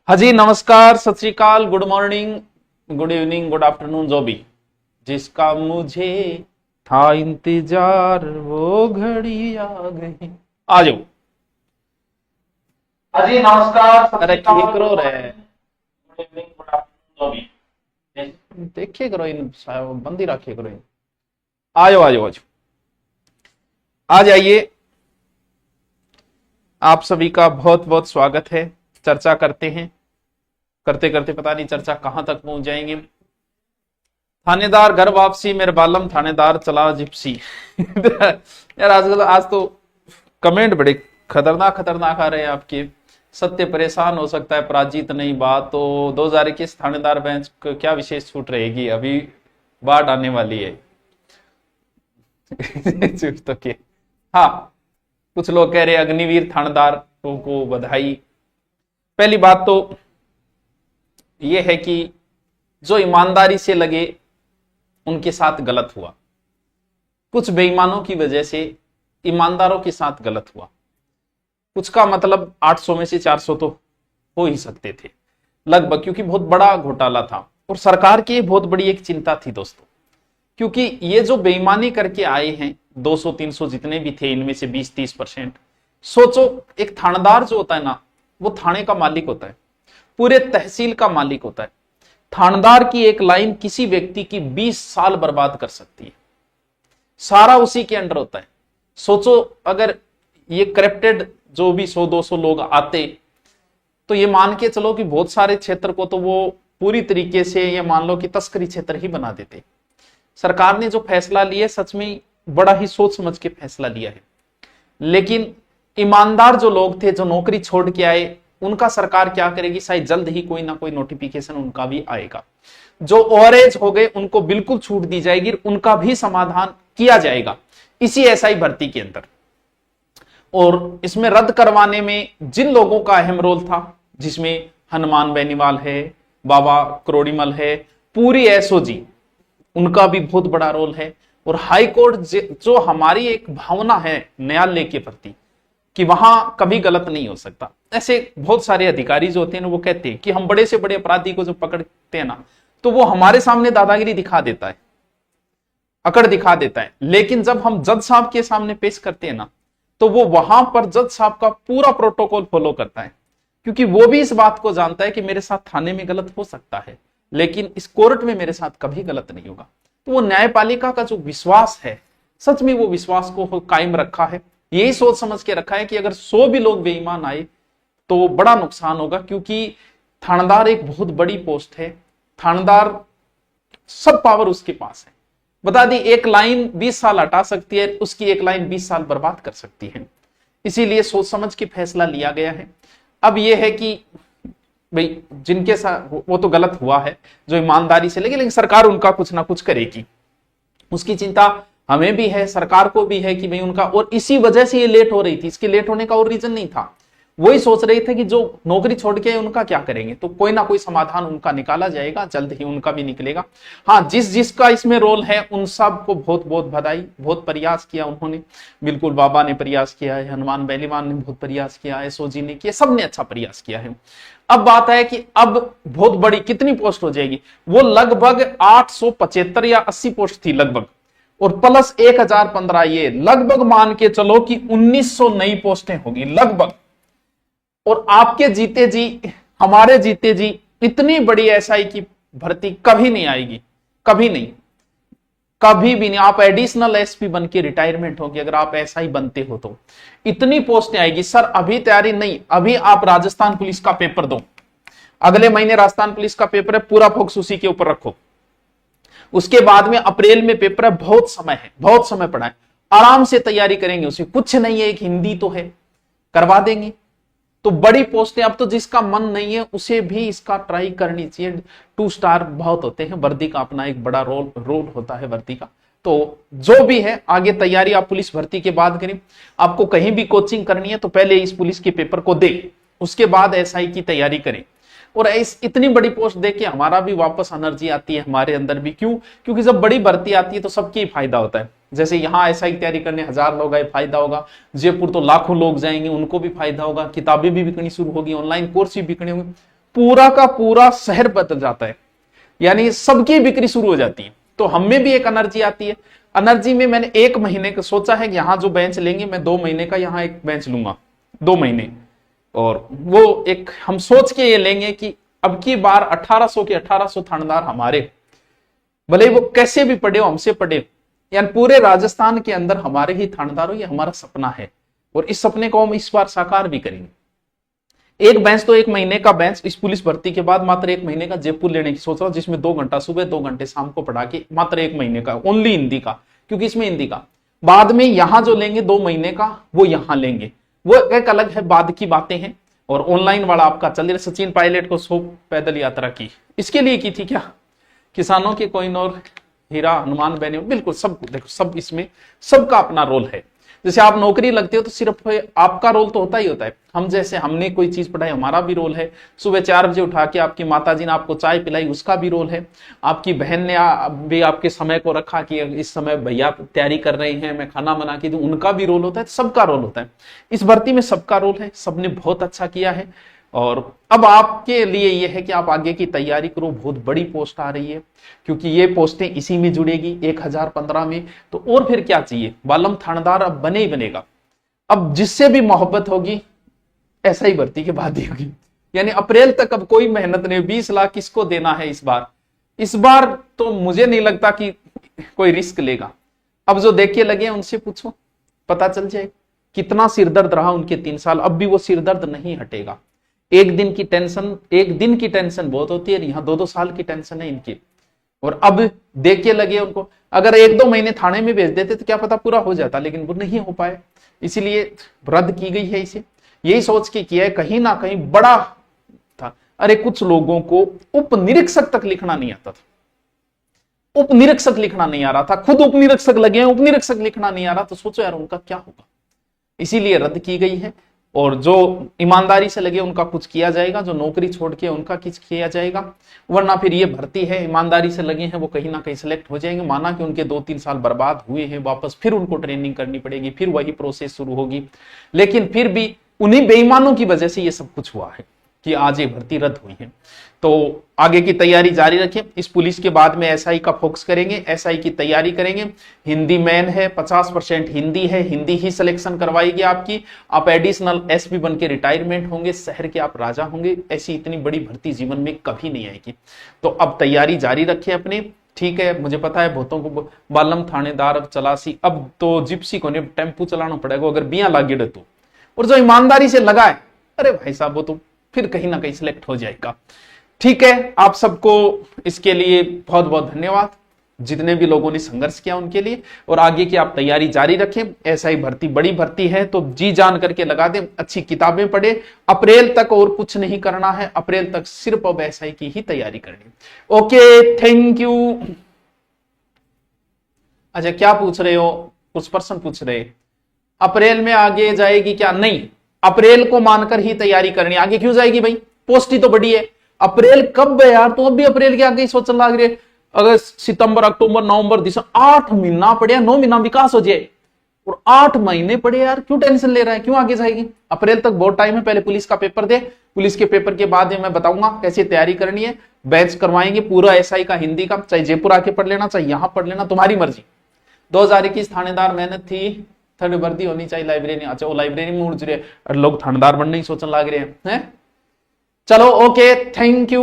हाँ जी, नमस्कार, सत श्री अकाल, good morning, good evening, good afternoon, जो भी जिसका मुझे था इंतजार वो घड़ी आ गई। आ जाओ। हाँ जी, नमस्कार, सत अरे श्री अकाल, ठीक रो रहे हैं। गुड इवनिंग, गुड आफ्टरनून, जो भी देखिए करो इन बंदी रखिए करो इन। आ जाओ आ जाओ आ जाओ, आ जाइए। आप सभी का बहुत बहुत स्वागत है। चर्चा करते हैं, करते करते पता नहीं चर्चा कहां तक पहुंच जाएंगे। थानेदार घर वापसी, मेरे बालम थानेदार चला जिप्सी। यार आजकल आज तो कमेंट बड़े खतरनाक खतरनाक आ रहे हैं आपके। सत्य परेशान हो सकता है, पराजित नहीं बात। तो 2021 थानेदार बेंच को क्या विशेष छूट रहेगी? अभी बाढ़ आने वाली है। छूट तो के, हाँ, कुछ लोग कह रहे अग्निवीर थानेदार को बधाई। पहली बात तो यह है कि जो ईमानदारी से लगे उनके साथ गलत हुआ। कुछ बेईमानों की वजह से ईमानदारों के साथ गलत हुआ। कुछ का मतलब 800 में से 400 तो हो ही सकते थे लगभग, क्योंकि बहुत बड़ा घोटाला था और सरकार की बहुत बड़ी एक चिंता थी दोस्तों। क्योंकि ये जो बेईमानी करके आए हैं 200-300 जितने भी थे, इनमें से 20-30%। सोचो, एक थानेदार जो होता है ना, वो थाने का मालिक होता है, पूरे तहसील का मालिक होता है। थानेदार की एक लाइन किसी व्यक्ति की 20 साल बर्बाद कर सकती है। सारा उसी के अंडर होता है। सोचो, अगर ये करप्टेड जो भी 100-200 लोग आते तो ये मान के चलो कि बहुत सारे क्षेत्र को तो वो पूरी तरीके से ये मान लो कि तस्करी क्षेत्र ही बना देते। सरकार ने जो फैसला लिया सच में बड़ा ही सोच समझ के फैसला लिया है। लेकिन ईमानदार जो लोग थे, जो नौकरी छोड़ के आए, उनका सरकार क्या करेगी? शायद जल्द ही कोई ना कोई नोटिफिकेशन उनका भी आएगा। जो ओवरेज हो गए उनको बिल्कुल छूट दी जाएगी, उनका भी समाधान किया जाएगा इसी एसआई भर्ती के अंदर। और इसमें रद्द करवाने में जिन लोगों का अहम रोल था, जिसमें हनुमान बेनीवाल है, बाबा करोड़ीमल है, पूरी एसओजी, उनका भी बहुत बड़ा रोल है। और हाई कोर्ट जो हमारी एक भावना है न्यायालय के प्रति कि वहां कभी गलत नहीं हो सकता। ऐसे बहुत सारे अधिकारी जो होते हैं ना, वो कहते हैं कि हम बड़े से बड़े अपराधी को जो पकड़ते हैं ना, तो वो हमारे सामने दादागिरी दिखा देता है, अकड़ दिखा देता है। लेकिन जब हम जज साहब के सामने पेश करते हैं ना, तो वो वहां पर जज साहब का पूरा प्रोटोकॉल फॉलो करता है, क्योंकि वो भी इस बात को जानता है कि मेरे साथ थाने में गलत हो सकता है, लेकिन इस कोर्ट में मेरे साथ कभी गलत नहीं होगा। तो वो न्यायपालिका का जो विश्वास है, सच में वो विश्वास को कायम रखा है। यही सोच समझ के रखा है कि अगर 100 भी लोग बेईमान आए तो बड़ा नुकसान होगा, क्योंकि थानेदार एक बहुत बड़ी पोस्ट है। थानेदार सब पावर उसके पास है। बता दी, एक लाइन 20 साल हटा सकती है, उसकी एक लाइन 20 साल बर्बाद कर सकती है। इसीलिए सोच समझ के फैसला लिया गया है। अब यह है कि भाई जिनके साथ वो तो गलत हुआ है, जो ईमानदारी से लेकिन सरकार उनका कुछ ना कुछ करेगी, उसकी चिंता हमें भी है, सरकार को भी है कि भाई उनका। और इसी वजह से ये लेट हो रही थी, इसके लेट होने का और रीजन नहीं था। वही सोच रहे थे कि जो नौकरी छोड़ के उनका क्या करेंगे, तो कोई ना कोई समाधान उनका निकाला जाएगा, जल्द ही उनका भी निकलेगा। हाँ, जिस जिसका इसमें रोल है उन सब को बहुत बहुत बधाई। बहुत प्रयास किया उन्होंने, बिल्कुल बाबा ने प्रयास किया है, हनुमान बेनीवाल ने बहुत प्रयास किया है, एसओजी ने किया, सबने अच्छा प्रयास किया है। अब बात है कि अब बहुत बड़ी कितनी पोस्ट हो जाएगी? वो लगभग 875 या 80 पोस्ट थी लगभग, और प्लस 1015, ये लगभग मान के चलो कि 1900 नई पोस्टें होगी लगभग। और आपके जीते जी, हमारे जीते जी, इतनी बड़ी एसआई की भर्ती कभी नहीं आएगी, कभी नहीं, कभी भी नहीं। आप एडिशनल एसपी बन के रिटायरमेंट होगी अगर आप एसआई बनते हो तो इतनी पोस्टें आएगी। सर अभी तैयारी नहीं, अभी आप राजस्थान पुलिस का पेपर दो, अगले महीने राजस्थान पुलिस का पेपर है, पूरा फोकस उसी के ऊपर रखो। उसके बाद में अप्रैल में पेपर है, बहुत समय है, बहुत समय पड़ा है, आराम से तैयारी करेंगे। उसे कुछ नहीं है, एक हिंदी तो है, करवा देंगे। तो बड़ी पोस्टें, अब तो जिसका मन नहीं है उसे भी इसका ट्राई करनी चाहिए। 2 स्टार बहुत होते हैं, वर्दी का अपना एक बड़ा रोल होता है वर्दी का। तो जो भी है आगे तैयारी आप पुलिस भर्ती के बाद करें। आपको कहीं भी कोचिंग करनी है तो पहले इस पुलिस के पेपर को दें, उसके बाद एसआई की तैयारी करें। और इस इतनी बड़ी पोस्ट देख के हमारा भी वापस एनर्जी आती है हमारे अंदर भी। क्यों? क्योंकि जब बड़ी भर्ती आती है तो सबकी फायदा होता है। जैसे यहाँ एसआई की तैयारी करने 1000 लोग आए, फायदा होगा। जयपुर तो लाखों लोग जाएंगे, उनको भी फायदा होगा। किताबें भी बिकनी शुरू होगी, ऑनलाइन कोर्स भी बिकने होंगे। पूरा का पूरा शहर बदल जाता है, यानी सबकी बिक्री शुरू हो जाती है। तो हम में भी एक एनर्जी आती है। एनर्जी में मैंने 1 महीने का सोचा है कि यहां जो बेंच लेंगे, मैं 2 महीने का यहां एक बेंच लूंगा, 2 महीने। और वो एक हम सोच के ये लेंगे कि अब की बार 1800 के 1800 थानेदार हमारे, भले वो कैसे भी पढ़े हो, हमसे पढ़े, यानी पूरे राजस्थान के अंदर हमारे ही थानेदार हो, ये हमारा सपना है। और इस सपने को हम इस बार साकार भी करेंगे। एक बेंच तो 1 महीने का बेंच इस पुलिस भर्ती के बाद मात्र 1 महीने का जयपुर लेने की सोच रहा हूं, जिसमें 2 घंटा सुबह 2 घंटे शाम को पढ़ा के, मात्र 1 महीने का ओनली हिंदी का, क्योंकि इसमें हिंदी का। बाद में यहां जो लेंगे 2 महीने का, वो यहां लेंगे, वो एक अलग है, बाद की बातें हैं। और ऑनलाइन वाला आपका चल रहा। सचिन पायलट को 100 पैदल यात्रा की, इसके लिए की थी क्या? किसानों के कोइन और हीरा हनुमान बहने, बिल्कुल सब देखो, सब इसमें सबका अपना रोल है। जैसे आप नौकरी लगते हो तो सिर्फ आपका रोल तो होता ही होता है। हम जैसे हमने कोई चीज पढ़ाई, हमारा भी रोल है। सुबह 4 बजे उठा के आपकी माताजी ने आपको चाय पिलाई, उसका भी रोल है। आपकी बहन ने भी आपके समय को रखा कि इस समय भैया तैयारी कर रहे हैं, मैं खाना बना के दूं, उनका भी रोल होता है, सबका रोल होता है। इस भर्ती में सबका रोल है, सबने बहुत अच्छा किया है। और अब आपके लिए यह है कि आप आगे की तैयारी करो। बहुत बड़ी पोस्ट आ रही है, क्योंकि ये पोस्टें इसी में जुड़ेगी 1015 में। तो और फिर क्या चाहिए? बालम थानेदार अब बने ही बनेगा। अब जिससे भी मोहब्बत होगी, ऐसा ही भर्ती के बाद ही होगी। यानी अप्रैल तक अब कोई मेहनत नहीं। 20 लाख किसको देना है इस बार? इस बार तो मुझे नहीं लगता कि कोई रिस्क लेगा। अब जो देख के लगे उनसे पूछो, पता चल जाए कितना सिरदर्द रहा उनके 3 साल। अब भी वो सिरदर्द नहीं हटेगा। एक दिन की टेंशन बहुत होती है, यहां 2-2 साल की टेंशन है इनकी। और अब देख के लगे उनको, अगर 1-2 महीने थाने में भेज देते तो क्या पता पूरा हो जाता, लेकिन वो नहीं हो पाए, इसीलिए रद्द की गई है इसे। यही सोच के किया है, कहीं ना कहीं बड़ा था। अरे कुछ लोगों को उप निरीक्षक तक लिखना नहीं आता था, उप निरीक्षक लिखना नहीं आ रहा था, खुद उप निरीक्षक लगे हैं, उप निरीक्षक लिखना नहीं आ रहा। तो सोचो यार उनका क्या होगा, इसीलिए रद्द की गई है। और जो ईमानदारी से लगे उनका कुछ किया जाएगा, जो नौकरी छोड़ के उनका कुछ किया जाएगा। वरना फिर ये भर्ती है, ईमानदारी से लगे हैं वो कहीं ना कहीं सिलेक्ट हो जाएंगे। माना कि उनके 2-3 साल बर्बाद हुए हैं, वापस फिर उनको ट्रेनिंग करनी पड़ेगी, फिर वही प्रोसेस शुरू होगी। लेकिन फिर भी उन्हीं बेईमानों की वजह से ये सब कुछ हुआ है कि आज ये भर्ती रद्द हुई है। तो आगे की तैयारी जारी रखें। इस पुलिस के बाद में एसआई का फोकस करेंगे, एसआई की तैयारी करेंगे। हिंदी मेन है, 50% हिंदी है, हिंदी ही सिलेक्शन करवाएगी आपकी। आप एडिशनल एसपी बन के रिटायरमेंट होंगे, शहर के आप राजा होंगे। ऐसी इतनी बड़ी भर्ती जीवन में कभी नहीं आएगी। तो अब तैयारी जारी रखें अपनी। ठीक है, मुझे पता है बहुतों को बालम थानेदार, अब चलासी, अब तो जिप्सी को टेम्पू चलाना पड़ेगा अगर बिया लागे तो। और जो ईमानदारी से लगा है, अरे भाई साहब वो तो फिर कहीं ना कहीं सिलेक्ट हो जाएगा। ठीक है, आप सबको इसके लिए बहुत बहुत धन्यवाद, जितने भी लोगों ने संघर्ष किया उनके लिए। और आगे की आप तैयारी जारी रखें। ऐसा ही भर्ती बड़ी भर्ती है, तो जी जान करके लगा दें, अच्छी किताबें पढ़े। अप्रैल तक और कुछ नहीं करना है, अप्रैल तक सिर्फ अब एसआई की ही तैयारी करनी। Okay, thank you. अच्छा, क्या पूछ रहे हो? कुछ पर्सन पूछ रहे, अप्रैल में आगे जाएगी क्या? नहीं, अप्रैल को मानकर ही तैयारी करनी। आगे क्यों जाएगी भाई? पोस्ट ही तो बड़ी है। अप्रैल कब है यार? तो अब भी अप्रैल के आगे ही सोचने लग रहे। अगस्त, सितंबर, अक्टूबर, नवंबर, दिसंबर, 8 महीना पड़े, 9 महीना विकास हो जाए। और 8 महीने पड़े यार, क्यों टेंशन ले रहा है? क्यों आगे जाएगी? अप्रैल तक बहुत टाइम है। पहले पुलिस का पेपर दे, पुलिस के पेपर के बाद मैं बताऊंगा कैसे तैयारी करनी है। बैच करवाएंगे पूरा एसआई का हिंदी का, चाहे जयपुर आके पढ़ लेना, चाहे यहां पढ़ लेना, तुम्हारी मर्जी। 2021 थानेदार मेहनत थी, थर्ड वर्दी होनी चाहिए, लाइब्रेरी। अच्छा, वो लाइब्रेरी में उड़ रहे लोग थानेदार बनने ही सोचने लग रहे हैं। चलो ओके, थैंक यू।